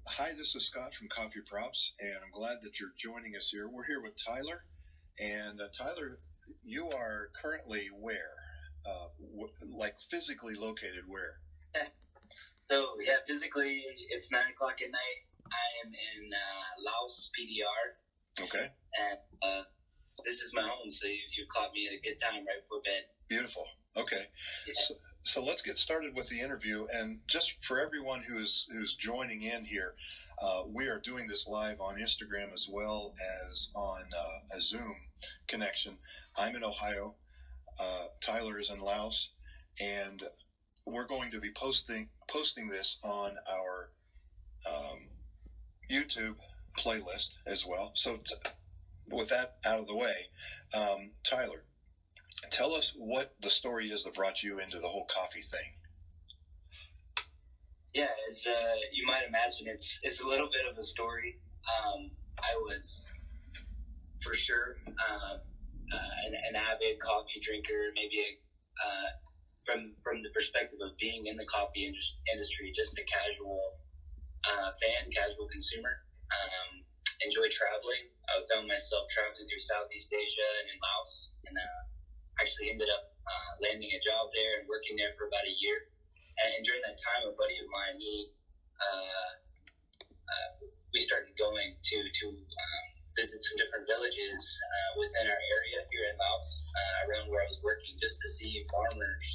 Hi, this is Scott from Coffeeprops, and I'm glad that you're joining us here. We're here with Tyler, and Tyler, you are currently where? Like physically located where? So, yeah, physically, it's 9 o'clock at night. I am in Laos, PDR. Okay. And this is my home, so you caught me at a good time right before bed. Beautiful. Okay. Yeah. So let's get started with the interview. And just for everyone who's joining in here, we are doing this live on Instagram as well as on a Zoom connection. I'm in Ohio. Tyler is in Laos, and we're going to be posting this on our YouTube playlist as well. So with that out of the way, Tyler, tell us what the story is that brought you into the whole coffee thing. Yeah, as you might imagine, it's a little bit of a story. I was for sure an avid coffee drinker, maybe from the perspective of being in the coffee industry, just a casual fan, casual consumer. Enjoy traveling. I found myself traveling through Southeast Asia and in Laos, and actually ended up landing a job there and working there for about a year. And during that time, a buddy of mine, we started going to visit some different villages within our area here in Laos, around where I was working, just to see farmers,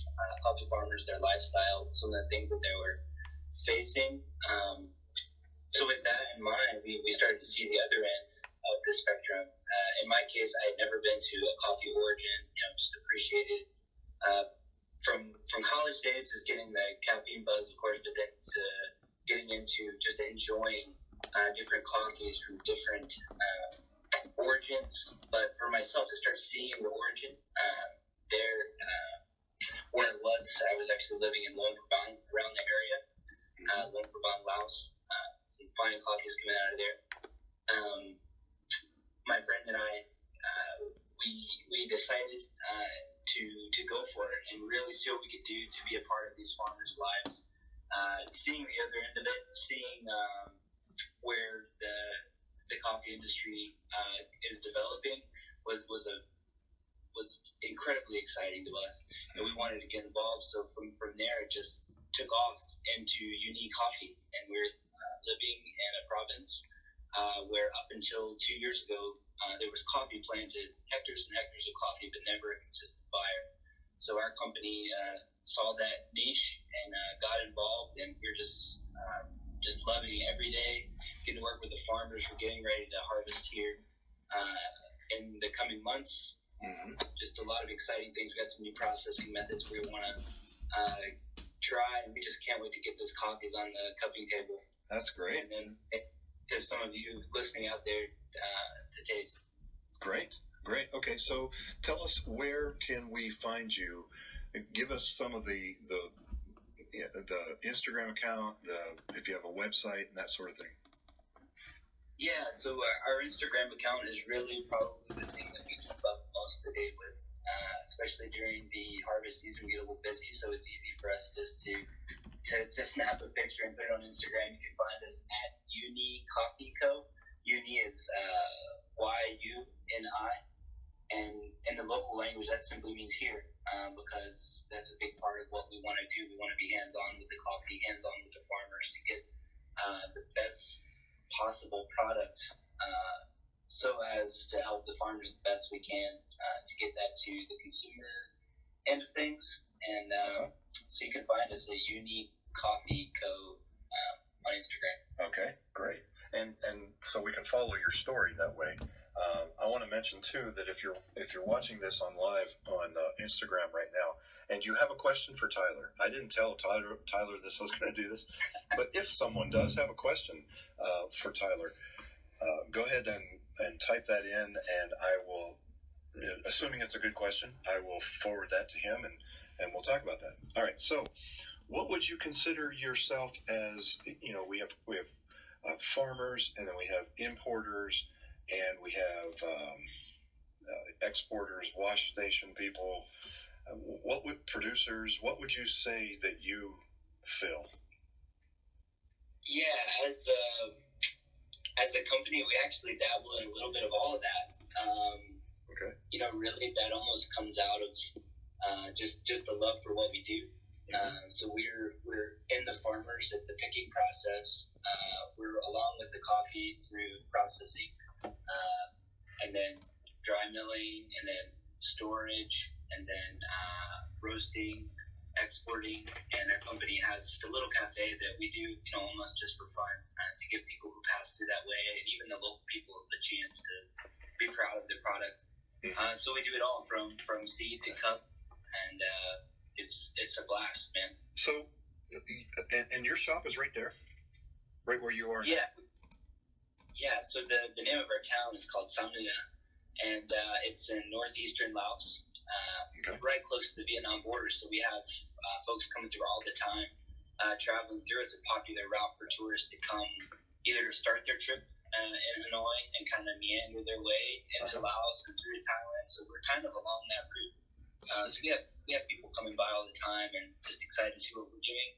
coffee farmers, their lifestyle, some of the things that they were facing. So with that in mind, we started to see the other end of the spectrum. In my case, I had never been to a coffee origin, just appreciated from college days, just getting the caffeine buzz, of course, but then to getting into just enjoying different coffees from different origins. But for myself to start seeing the origin there, where it was, I was actually living in Luang Prabang, around the area, Luang Prabang, Laos. Some fine coffees coming out of there. My friend and I, we decided to go for it and really see what we could do to be a part of these farmers' lives. Seeing the other end of it, seeing where the coffee industry is developing was incredibly exciting to us, and we wanted to get involved. So from there, it just took off into Yuni coffee, and we're living in a province where up until 2 years ago, there was coffee planted, hectares and hectares of coffee, but never a consistent buyer. So our company saw that niche and got involved, and we're just loving it every day, getting to work with the farmers. We're getting ready to harvest here in the coming months. Mm-hmm. Just a lot of exciting things. We got some new processing methods we want to try, and we just can't wait to get those coffees on the cupping table. That's great. And then to some of you listening out there to taste. Great. Okay, so tell us, where can we find you? Give us some of the Instagram account, if you have a website, and that sort of thing. Yeah, so our Instagram account is really probably the thing that we keep up most of the day with, especially during the harvest season. We get a little busy, so it's easy for us just to snap a picture and put it on Instagram. You can find us at Yuni Coffee Co. Yuni is Y-U-N-I, and in the local language that simply means here, because that's a big part of what we want to do. We want to be hands-on with the coffee, hands-on with the farmers, to get the best possible product, so as to help the farmers the best we can, to get that to the consumer end of things. And so you can find us at Yuni Coffee Co. On Instagram. Okay, great. And so we can follow your story that way. I want to mention too that if you're watching this on live on Instagram right now, and you have a question for Tyler, I didn't tell Tyler this was going to do this, but if someone does have a question for Tyler, go ahead and type that in, and I will, assuming it's a good question, I will forward that to him, and we'll talk about that. All right. So, what would you consider yourself as? We have farmers, and then we have importers, and we have exporters, wash station people. What would you say that you fill? Yeah, as a company, we actually dabble in a little bit of all of that. Okay. You know, really, that almost comes out of just the love for what we do. So we're in the farmers at the picking process. We're along with the coffee through processing, and then dry milling, and then storage, and then roasting, exporting. And our company has just a little cafe that we do, you know, almost just for fun, to give people who pass through that way, and even the local people, the chance to be proud of their product. So we do it all from seed to cup, and it's a blast, man. So, and your shop is right there, right where you are. Yeah. So the name of our town is called Samnuya, and it's in northeastern Laos, right close to the Vietnam border. So we have folks coming through all the time. Traveling through is a popular route for tourists to come, either to start their trip in Hanoi and kind of meander their way into Laos and through Thailand. So we're kind of along that route. So we have people coming by all the time and just excited to see what we're doing.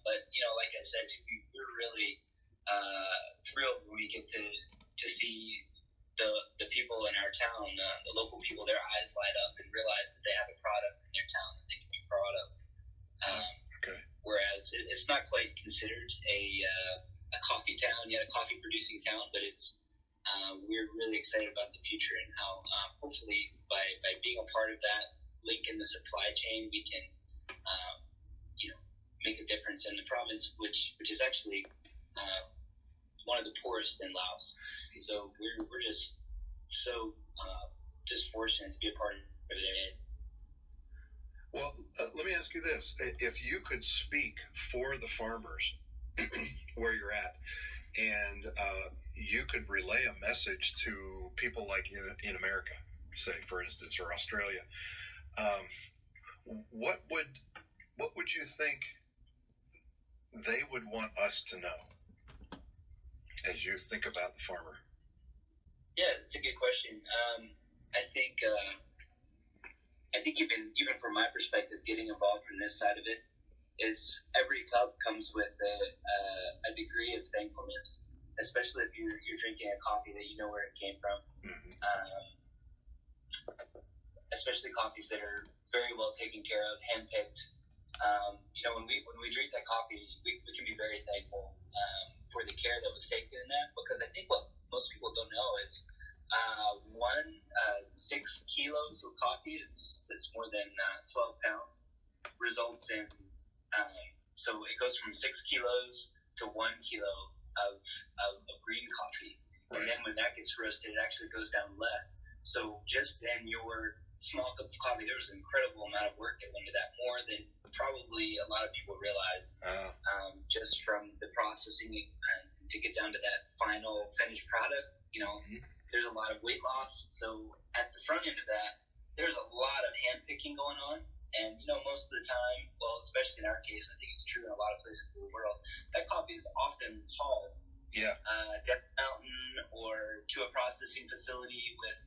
But you know, like I said, we're really thrilled when we get to see the people in our town, the local people, their eyes light up and realize that they have a product in their town that they can be proud of. Whereas it's not quite considered a coffee town yet, a coffee producing town, but it's we're really excited about the future and how hopefully by being a part of that link in the supply chain, we can you know, make a difference in the province, which is actually one of the poorest in Laos. So we're just so just fortunate to be a part of it. Well, let me ask you this: if you could speak for the farmers where you're at, and you could relay a message to people like in America, say, for instance, or Australia, what would you think they would want us to know as you think about the farmer? Yeah, it's a good question. I think even from my perspective, getting involved from this side of it is every cup comes with a degree of thankfulness, especially if you're drinking a coffee that you know where it came from. Especially coffees that are very well taken care of, handpicked. You know, when we drink that coffee, we can be very thankful for the care that was taken in that, because I think what most people don't know is 6 kilos of coffee that's more than 12 pounds results in so it goes from 6 kilos to 1 kilo of green coffee. Right. And then when that gets roasted, it actually goes down less. So just in your small cup of coffee, there was an incredible amount of work that went into that, more than probably a lot of people realize. Just from the processing to get down to that final finished product, you know, there's a lot of weight loss. So at the front end of that, there's a lot of hand picking going on. And, you know, most of the time, well, especially in our case, I think it's true in a lot of places in the world, that coffee is often hauled down a mountain or to a processing facility with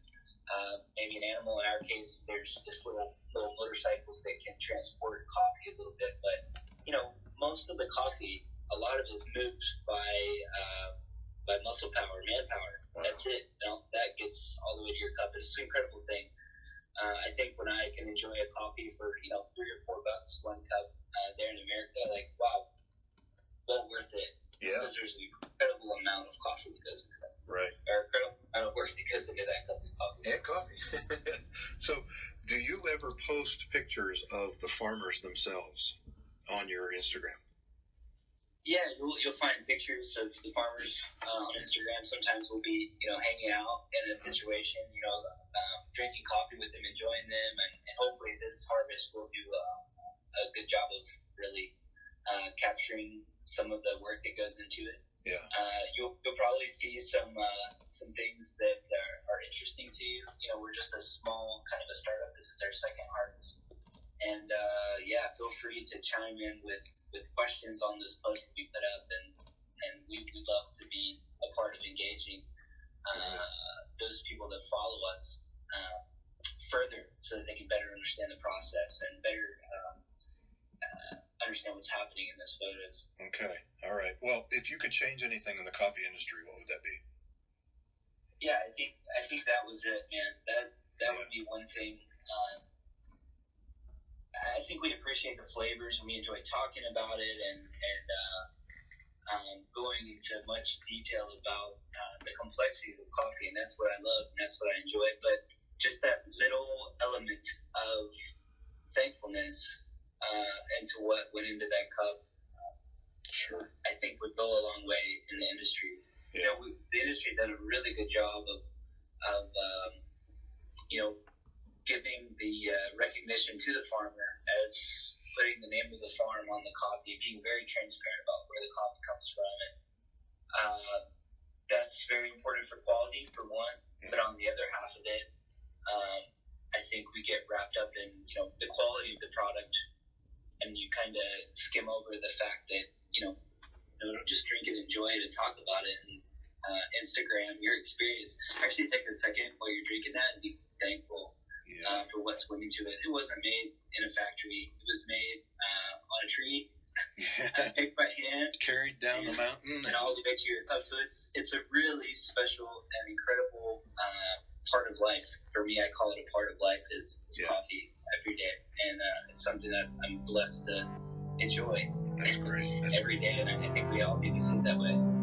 maybe an animal. In our case, there's just little motorcycles that can transport coffee a little bit. But, you know, most of the coffee, a lot of it is moved by muscle power, manpower. Wow. That's it. You know, that gets all the way to your cup. It's an incredible thing. I think when I can enjoy a coffee for, you know, $3 or $4, 1 cup there in America, like, wow, well worth it. Yeah. Because there's an incredible amount of coffee that goes into that. Right. Or incredible amount of work that goes into that cup of coffee. And coffee. So, do you ever post pictures of the farmers themselves on your Instagram? Yeah, you'll find pictures of the farmers on Instagram. Sometimes we'll be, you know, hanging out in a situation, you know, drinking coffee with them, enjoying them, and hopefully this harvest will do a good job of really capturing some of the work that goes into it. Yeah. You'll probably see some things that are interesting to you. You know, we're just a small kind of a startup. This is our second harvest. And yeah, feel free to chime in with questions on this post that we put up, and we'd love to be a part of engaging those people that follow us further, so that they can better understand the process and better understand what's happening in those photos. Okay. All right. Well, if you could change anything in the coffee industry, what would that be? Yeah, I think that was it, man. That would be one thing. I think we appreciate the flavors and we enjoy talking about it and going into much detail about the complexities of coffee, and that's what I love and that's what I enjoy. But just that little element of thankfulness into what went into that cup, Sure. I think would go a long way in the industry. Yeah. The industry done a really good job of giving the recognition to the farmer as putting the name of the farm on the coffee, being very transparent about where the coffee comes from, and that's very important for quality, for one. But on the other half of it, I think we get wrapped up in the quality of the product, and you kind of skim over the fact that don't just drink it, enjoy it, and talk about it. And Instagram your experience. Actually, take a second while you're drinking that and be thankful. For what's went into it. It wasn't made in a factory. It was made on a tree, picked by hand, carried down the mountain, and all the way to your cup. So it's a really special and incredible part of life. For me, I call it a part of life is coffee every day, and it's something that I'm blessed to enjoy. That's great. Every day, and I think we all need to see it that way.